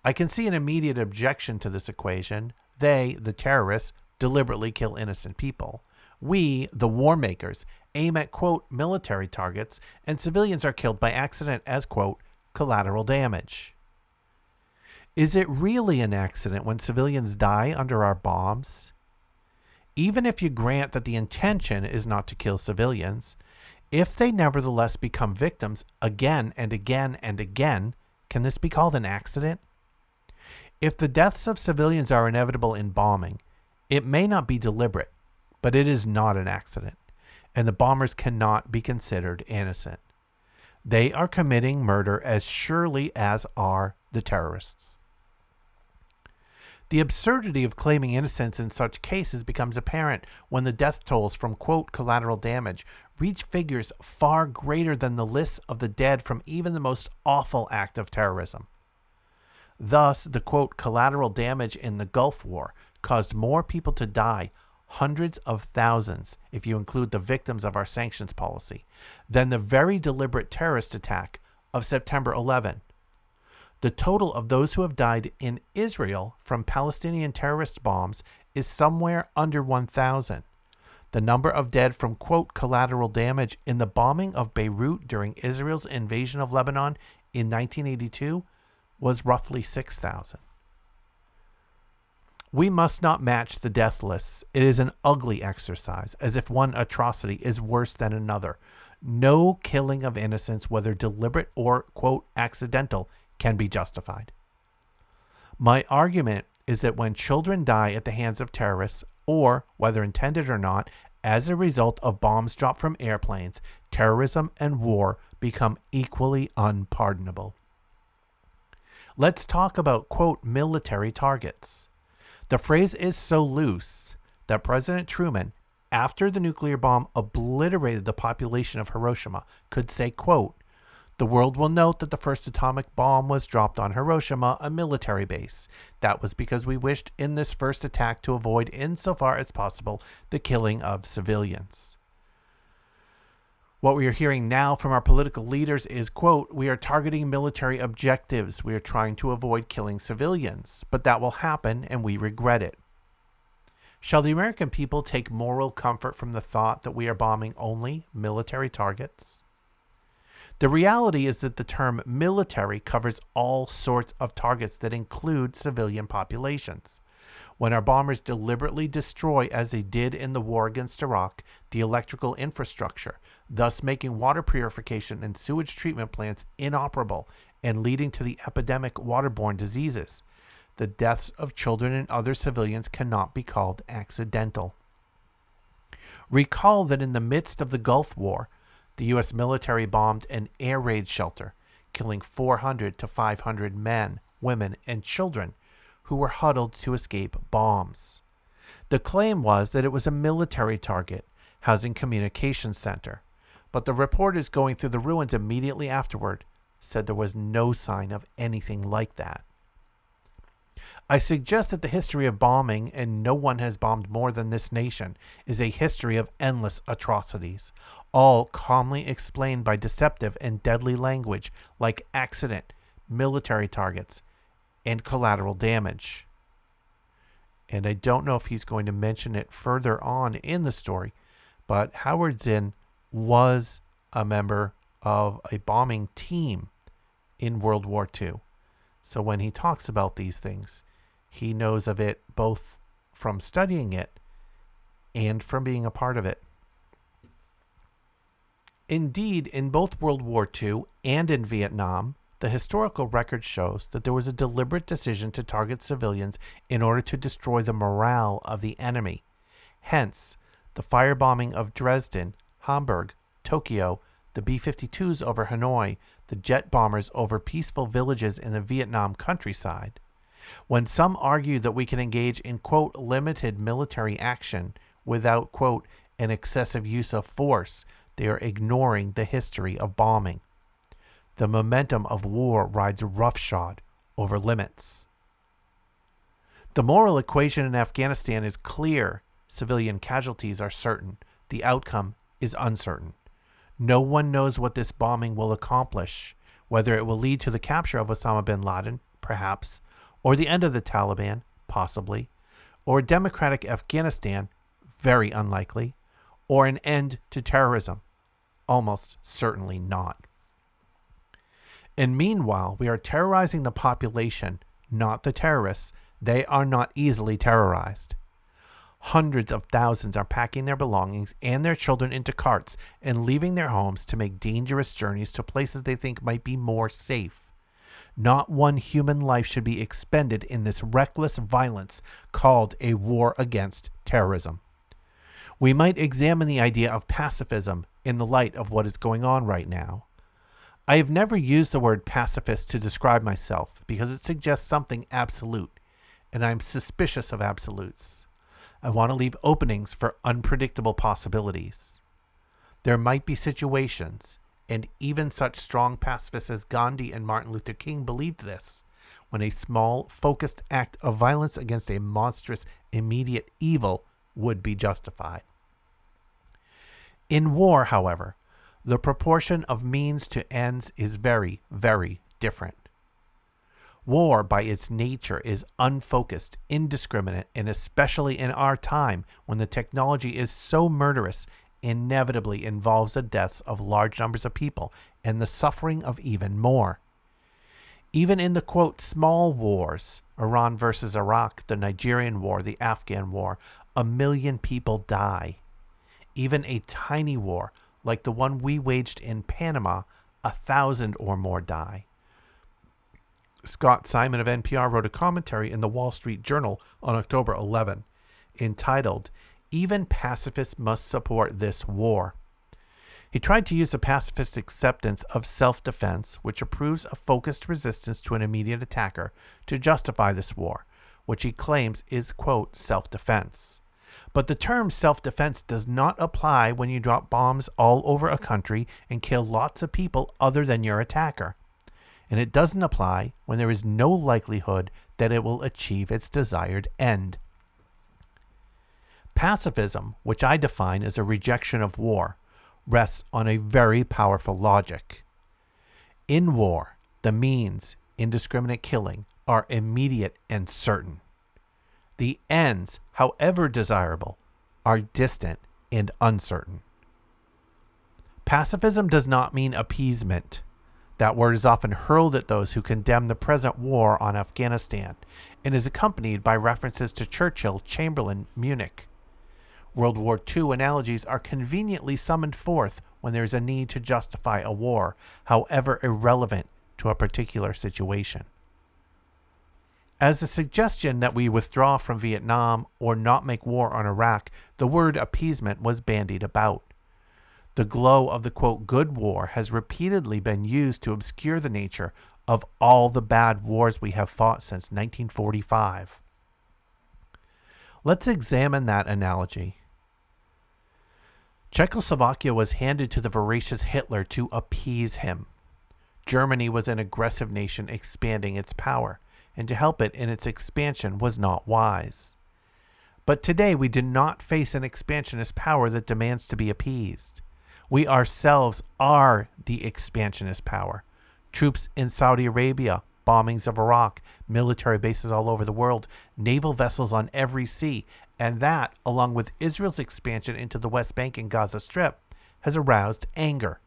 I can see an immediate objection to this equation. They, the terrorists, deliberately kill innocent people. We, the war makers, aim at, quote, "military targets," and civilians are killed by accident as, quote, "collateral damage." Is it really an accident when civilians die under our bombs? Even if you grant that the intention is not to kill civilians, if they nevertheless become victims again and again and again, can this be called an accident? If the deaths of civilians are inevitable in bombing, it may not be deliberate, but it is not an accident, and the bombers cannot be considered innocent. They are committing murder as surely as are the terrorists. The absurdity of claiming innocence in such cases becomes apparent when the death tolls from, quote, "collateral damage" reach figures far greater than the lists of the dead from even the most awful act of terrorism. Thus, the, quote, "collateral damage" in the Gulf War caused more people to die, hundreds of thousands, if you include the victims of our sanctions policy, than the very deliberate terrorist attack of September 11. The total of those who have died in Israel from Palestinian terrorist bombs is somewhere under 1,000. The number of dead from, quote, "collateral damage" in the bombing of Beirut during Israel's invasion of Lebanon in 1982 was roughly 6,000. We must not match the death lists. It is an ugly exercise, as if one atrocity is worse than another. No killing of innocents, whether deliberate or, quote, "accidental," can be justified. My argument is that when children die at the hands of terrorists, or, whether intended or not, as a result of bombs dropped from airplanes, terrorism and war become equally unpardonable. Let's talk about, quote, "military targets." The phrase is so loose that President Truman, after the nuclear bomb obliterated the population of Hiroshima, could say, quote, "The world will note that the first atomic bomb was dropped on Hiroshima, a military base. That was because we wished in this first attack to avoid, insofar as possible, the killing of civilians." What we are hearing now from our political leaders is, quote, "We are targeting military objectives. We are trying to avoid killing civilians. But that will happen, and we regret it." Shall the American people take moral comfort from the thought that we are bombing only military targets? The reality is that the term military covers all sorts of targets that include civilian populations. When our bombers deliberately destroy, as they did in the war against Iraq, the electrical infrastructure, thus making water purification and sewage treatment plants inoperable and leading to the epidemic waterborne diseases, the deaths of children and other civilians cannot be called accidental. Recall that in the midst of the Gulf War, the U.S. military bombed an air raid shelter, killing 400 to 500 men, women, and children who were huddled to escape bombs. The claim was that it was a military target, housing communications center. but the reporters going through the ruins immediately afterward said there was no sign of anything like that. I suggest that the history of bombing, and no one has bombed more than this nation, is a history of endless atrocities, all calmly explained by deceptive and deadly language like accident, military targets, and collateral damage. And I don't know if he's going to mention it further on in the story, but Howard Zinn was a member of a bombing team in World War II. So when he talks about these things, he knows of it both from studying it and from being a part of it. Indeed, in both World War II and in Vietnam, the historical record shows that there was a deliberate decision to target civilians in order to destroy the morale of the enemy. Hence, the firebombing of Dresden, Hamburg, Tokyo, the B-52s over Hanoi, the jet bombers over peaceful villages in the Vietnam countryside. When some argue that we can engage in, quote, limited military action without, quote, an excessive use of force, they are ignoring the history of bombing. The momentum of war rides roughshod over limits. The moral equation in Afghanistan is clear. Civilian casualties are certain. The outcome is uncertain. No one knows what this bombing will accomplish, whether it will lead to the capture of Osama bin Laden, perhaps, or the end of the Taliban, possibly, or a democratic Afghanistan, very unlikely, or an end to terrorism, almost certainly not. And meanwhile, we are terrorizing the population, not the terrorists. They are not easily terrorized. Hundreds of thousands are packing their belongings and their children into carts and leaving their homes to make dangerous journeys to places they think might be more safe. Not one human life should be expended in this reckless violence called a war against terrorism. We might examine the idea of pacifism in the light of what is going on right now. I have never used the word pacifist to describe myself because it suggests something absolute, and I am suspicious of absolutes. I want to leave openings for unpredictable possibilities. There might be situations, and even such strong pacifists as Gandhi and Martin Luther King believed this, when a small, focused act of violence against a monstrous, immediate evil would be justified. In war, however, the proportion of means to ends is very, very different. War, by its nature, is unfocused, indiscriminate, and especially in our time, when the technology is so murderous, inevitably involves the deaths of large numbers of people and the suffering of even more. Even in the, quote, small wars, Iran versus Iraq, the Nigerian war, the Afghan war, 1 million people die. Even a tiny war, like the one we waged in Panama, 1,000 or more die. Scott Simon of NPR wrote a commentary in the Wall Street Journal on October 11, entitled, "Even Pacifists Must Support This War." He tried to use the pacifist acceptance of self-defense, which approves a focused resistance to an immediate attacker, to justify this war, which he claims is, quote, self-defense. But the term self-defense does not apply when you drop bombs all over a country and kill lots of people other than your attacker. And it doesn't apply when there is no likelihood that it will achieve its desired end. Pacifism, which I define as a rejection of war, rests on a very powerful logic. In war, the means, indiscriminate killing, are immediate and certain. The ends, however desirable, are distant and uncertain. Pacifism does not mean appeasement. That word is often hurled at those who condemn the present war on Afghanistan and is accompanied by references to Churchill, Chamberlain, Munich. World War II analogies are conveniently summoned forth when there is a need to justify a war, however irrelevant to a particular situation. As a suggestion that we withdraw from Vietnam or not make war on Iraq, the word appeasement was bandied about. The glow of the, quote, good war has repeatedly been used to obscure the nature of all the bad wars we have fought since 1945. Let's examine that analogy. Czechoslovakia was handed to the voracious Hitler to appease him. Germany was an aggressive nation expanding its power, and to help it in its expansion was not wise. But today we do not face an expansionist power that demands to be appeased. We ourselves are the expansionist power. Troops in Saudi Arabia, bombings of Iraq, military bases all over the world, naval vessels on every sea, and that, along with Israel's expansion into the West Bank and Gaza Strip, has aroused anger.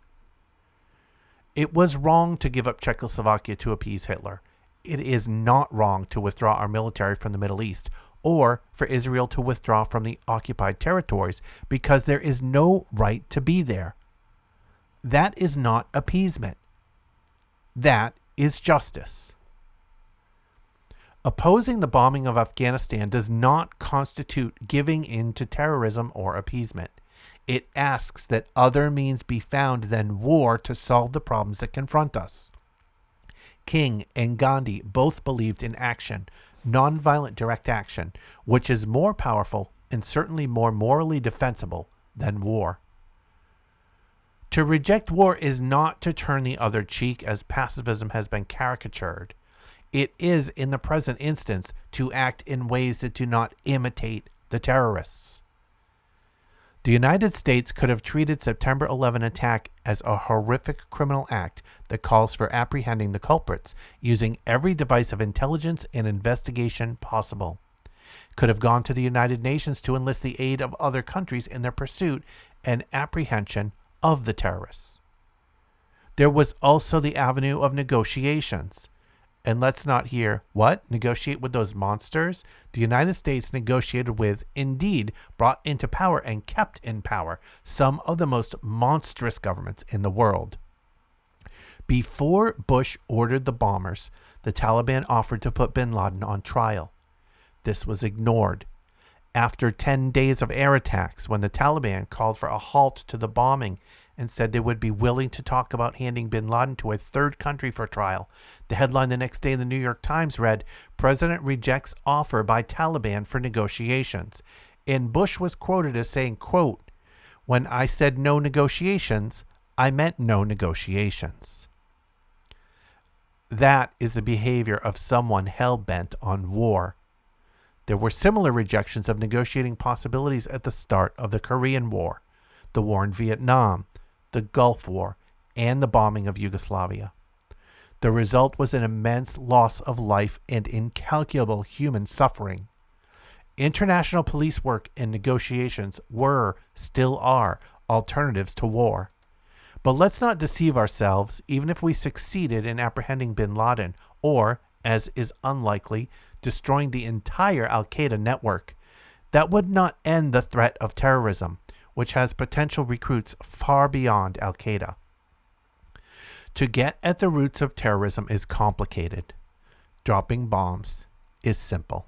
It was wrong to give up Czechoslovakia to appease Hitler. It is not wrong to withdraw our military from the Middle East, or for Israel to withdraw from the occupied territories, because there is no right to be there. That is not appeasement. That is justice. Opposing the bombing of Afghanistan does not constitute giving in to terrorism or appeasement. It asks that other means be found than war to solve the problems that confront us. King and Gandhi both believed in action, nonviolent direct action, which is more powerful and certainly more morally defensible than war. To reject war is not to turn the other cheek, as pacifism has been caricatured. It is, in the present instance, to act in ways that do not imitate the terrorists. The United States could have treated September 11 attack as a horrific criminal act that calls for apprehending the culprits, using every device of intelligence and investigation possible. Could have gone to the United Nations to enlist the aid of other countries in their pursuit and apprehension of the terrorists. There was also the avenue of negotiations. And let's not hear, what? Negotiate with those monsters? The United States negotiated with, indeed, brought into power and kept in power some of the most monstrous governments in the world. Before Bush ordered the bombers, the Taliban offered to put bin Laden on trial. This was ignored. After 10 days of air attacks, when the Taliban called for a halt to the bombing and said they would be willing to talk about handing bin Laden to a third country for trial, the headline the next day in the New York Times read, "President rejects offer by Taliban for negotiations." And Bush was quoted as saying, quote, "When I said no negotiations, I meant no negotiations." That is the behavior of someone hell-bent on war. There were similar rejections of negotiating possibilities at the start of the Korean War, the war in Vietnam, the Gulf War, and the bombing of Yugoslavia. The result was an immense loss of life and incalculable human suffering. International police work and negotiations were, still are, alternatives to war. But let's not deceive ourselves. Even if we succeeded in apprehending bin Laden, or, as is unlikely, destroying the entire Al-Qaeda network, that would not end the threat of terrorism, which has potential recruits far beyond Al-Qaeda. To get at the roots of terrorism is complicated. Dropping bombs is simple.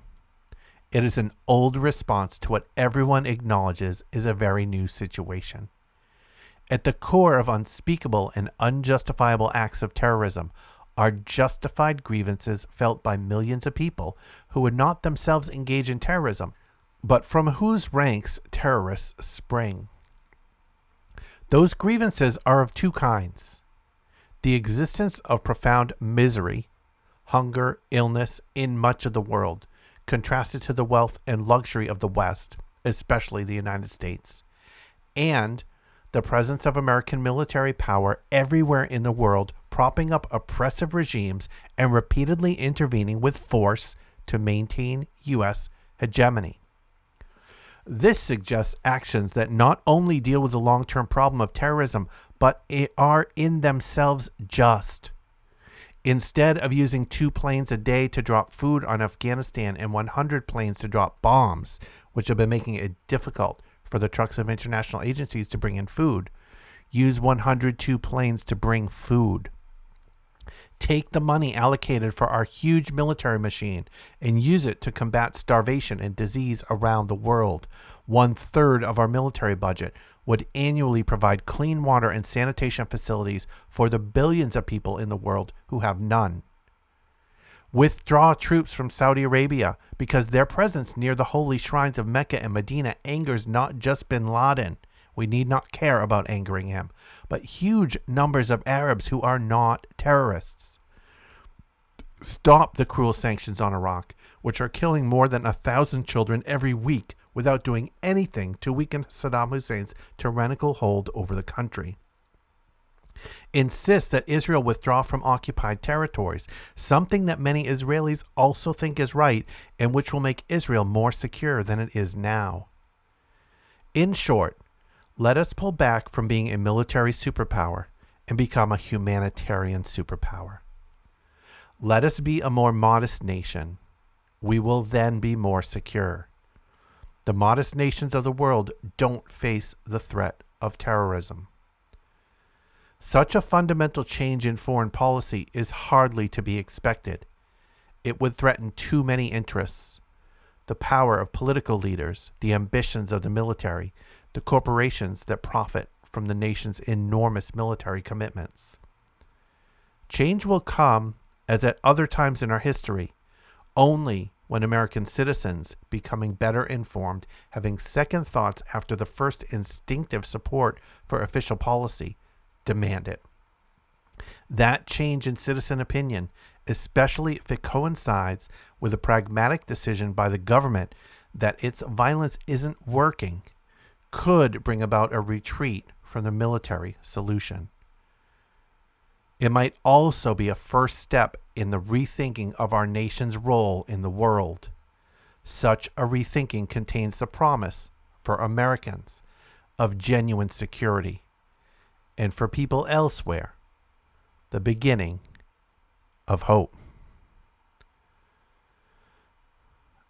It is an old response to what everyone acknowledges is a very new situation. At the core of unspeakable and unjustifiable acts of terrorism are justified grievances felt by millions of people who would not themselves engage in terrorism, but from whose ranks terrorists spring. Those grievances are of two kinds: the existence of profound misery, hunger, illness in much of the world, contrasted to the wealth and luxury of the West, especially the United States, and the presence of American military power everywhere in the world, propping up oppressive regimes and repeatedly intervening with force to maintain U.S. hegemony. This suggests actions that not only deal with the long-term problem of terrorism, but are in themselves just. Instead of using 2 planes a day to drop food on Afghanistan and 100 planes to drop bombs, which have been making it difficult for the trucks of international agencies to bring in food, use 102 planes to bring food. Take the money allocated for our huge military machine and use it to combat starvation and disease around the world. 1/3 of our military budget would annually provide clean water and sanitation facilities for the billions of people in the world who have none. Withdraw troops from Saudi Arabia because their presence near the holy shrines of Mecca and Medina angers not just bin Laden, We need not care about angering him, but huge numbers of Arabs who are not terrorists. Stop the cruel sanctions on Iraq, which are killing more than 1,000 children every week without doing anything to weaken Saddam Hussein's tyrannical hold over the country. Insist that Israel withdraw from occupied territories, something that many Israelis also think is right and which will make Israel more secure than it is now. In short, let us pull back from being a military superpower and become a humanitarian superpower. Let us be a more modest nation. We will then be more secure. The modest nations of the world don't face the threat of terrorism. Such a fundamental change in foreign policy is hardly to be expected. It would threaten too many interests: the power of political leaders, the ambitions of the military, the corporations that profit from the nation's enormous military commitments. Change will come, as at other times in our history, only when American citizens, becoming better informed, having second thoughts after the first instinctive support for official policy, demand it. That change in citizen opinion, especially if it coincides with a pragmatic decision by the government that its violence isn't working, could bring about a retreat from the military solution. It might also be a first step in the rethinking of our nation's role in the world. Such a rethinking contains the promise for Americans of genuine security, and for people elsewhere, the beginning of hope.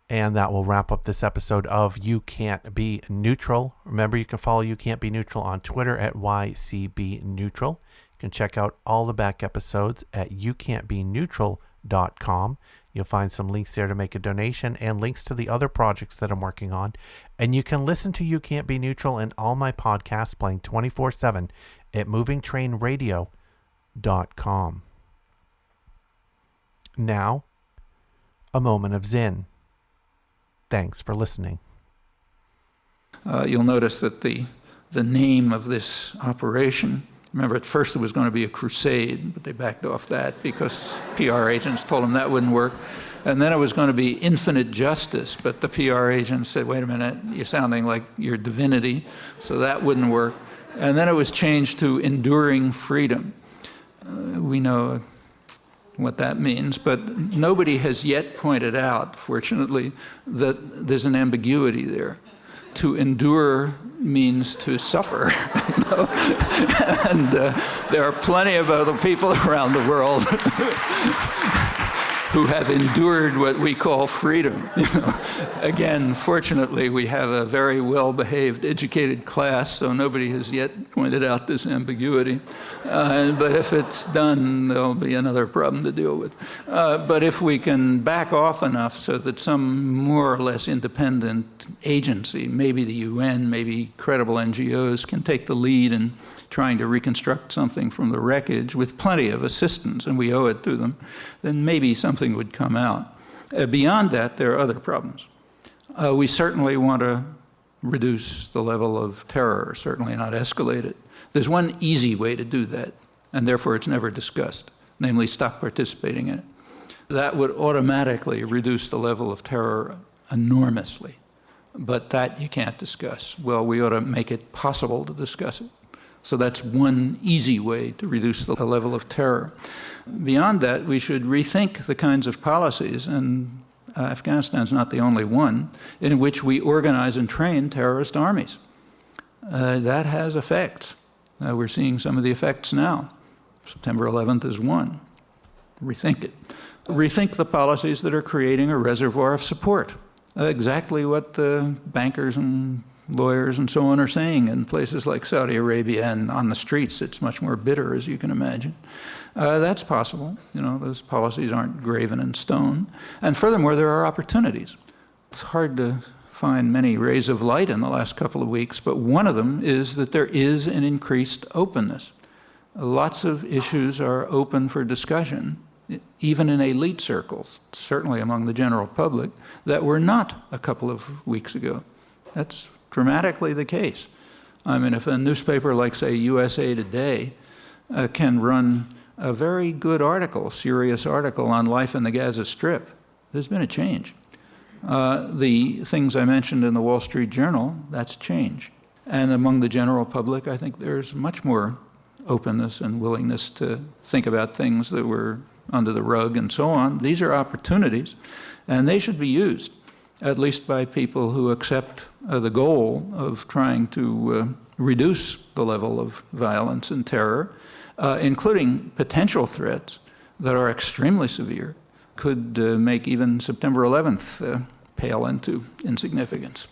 And that will wrap up this episode of You Can't Be Neutral. Remember, you can follow You Can't Be Neutral on Twitter at YCBNeutral. You can check out all the back episodes at youcan'tbeneutral.com. You'll find some links there to make a donation and links to the other projects that I'm working on. And you can listen to You Can't Be Neutral and all my podcasts playing 24/7 at movingtrainradio.com. Now, a moment of Zinn. Thanks for listening. You'll notice that the name of this operation, remember at first it was going to be a crusade, but they backed off that because PR agents told them that wouldn't work. And then it was going to be infinite justice, but the PR agents said, wait a minute, you're sounding like you're divinity, so that wouldn't work. And then it was changed to enduring freedom. We know what that means, but nobody has yet pointed out, fortunately, that there's an ambiguity there. To endure means to suffer, and there are plenty of other people around the world who have endured what we call freedom. Again, fortunately, we have a very well-behaved, educated class, so nobody has yet pointed out this ambiguity. But if it's done, there'll be another problem to deal with. But if we can back off enough so that some more or less independent agency, maybe the UN, maybe credible NGOs, can take the lead in trying to reconstruct something from the wreckage with plenty of assistance, and we owe it to them, then maybe something would come out. Beyond that, there are other problems. We certainly want to reduce the level of terror, certainly not escalate it. There's one easy way to do that, and therefore it's never discussed, namely stop participating in it. That would automatically reduce the level of terror enormously, but that you can't discuss. Well, we ought to make it possible to discuss it. So that's one easy way to reduce the level of terror. Beyond that, we should rethink the kinds of policies, and Afghanistan's not the only one, in which we organize and train terrorist armies. That has effects. We're seeing some of the effects now. September 11th is one. Rethink it. Rethink the policies that are creating a reservoir of support. Exactly what the bankers and lawyers and so on are saying in places like Saudi Arabia, and on the streets it's much more bitter, as you can imagine. That's possible. Those policies aren't graven in stone. And furthermore, there are opportunities. It's hard to find many rays of light in the last couple of weeks, but one of them is that there is an increased openness. Lots of issues are open for discussion, even in elite circles, certainly among the general public, that were not a couple of weeks ago. That's dramatically the case. I mean, if a newspaper like, say, USA Today can run a very good article, serious article on life in the Gaza Strip, there's been a change. The things I mentioned in the Wall Street Journal, that's change. And among the general public, I think there's much more openness and willingness to think about things that were under the rug and so on. These are opportunities, and they should be used, at least by people who accept the goal of trying to reduce the level of violence and terror, including potential threats that are extremely severe, could make even September 11th pale into insignificance.